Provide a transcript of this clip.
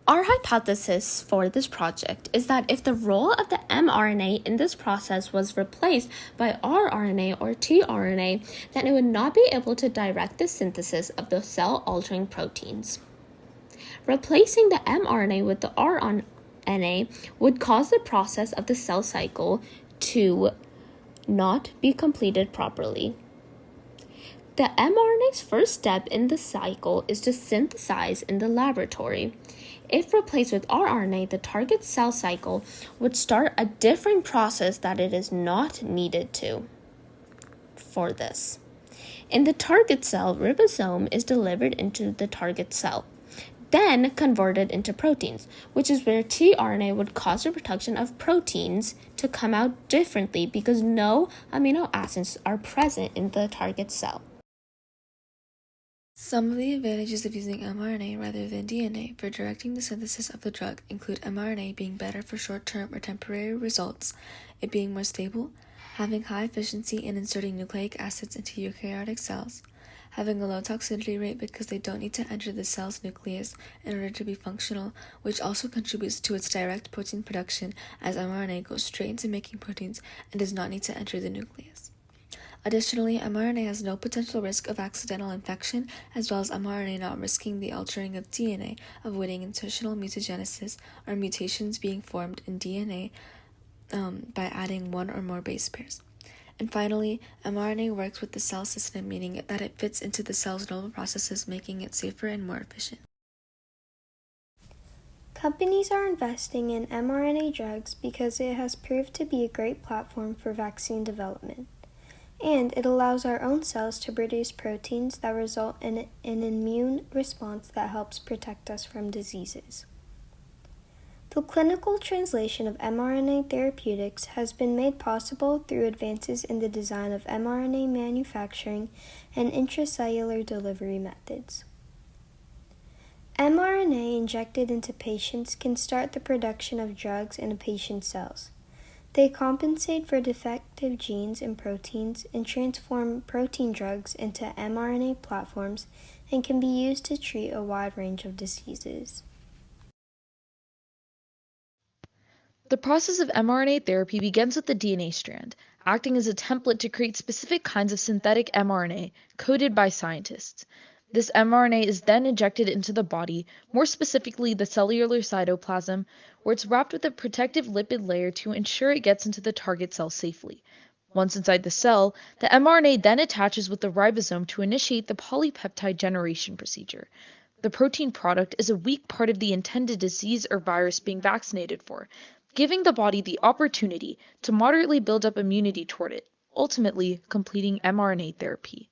Our hypothesis for this project is that if the role of the mRNA in this process was replaced by rRNA or tRNA, then it would not be able to direct the synthesis of the cell-altering proteins. Replacing the mRNA with the rRNA would cause the process of the cell cycle to not be completed properly. The mRNA's first step in the cycle is to synthesize in the laboratory. If replaced with rRNA, the target cell cycle would start a different process that it is not needed to for this. In the target cell, ribosome is delivered into the target cell, then converted into proteins, which is where tRNA would cause the production of proteins to come out differently because no amino acids are present in the target cell. Some of the advantages of using mRNA rather than DNA for directing the synthesis of the drug include mRNA being better for short-term or temporary results, it being more stable, having high efficiency in inserting nucleic acids into eukaryotic cells, having a low toxicity rate because they don't need to enter the cell's nucleus in order to be functional, which also contributes to its direct protein production as mRNA goes straight into making proteins and does not need to enter the nucleus. Additionally, mRNA has no potential risk of accidental infection, as well as mRNA not risking the altering of DNA, avoiding insertional mutagenesis or mutations being formed in DNA by adding one or more base pairs. And finally, mRNA works with the cell system, meaning that it fits into the cell's normal processes, making it safer and more efficient. Companies are investing in mRNA drugs because it has proved to be a great platform for vaccine development. And it allows our own cells to produce proteins that result in an immune response that helps protect us from diseases. The clinical translation of mRNA therapeutics has been made possible through advances in the design of mRNA manufacturing and intracellular delivery methods. mRNA injected into patients can start the production of drugs in a patient's cells. They compensate for defective genes and proteins and transform protein drugs into mRNA platforms and can be used to treat a wide range of diseases. The process of mRNA therapy begins with the DNA strand, acting as a template to create specific kinds of synthetic mRNA coded by scientists. This mRNA is then injected into the body, more specifically the cellular cytoplasm, where it's wrapped with a protective lipid layer to ensure it gets into the target cell safely. Once inside the cell, the mRNA then attaches with the ribosome to initiate the polypeptide generation procedure. The protein product is a weak part of the intended disease or virus being vaccinated for, giving the body the opportunity to moderately build up immunity toward it, ultimately completing mRNA therapy.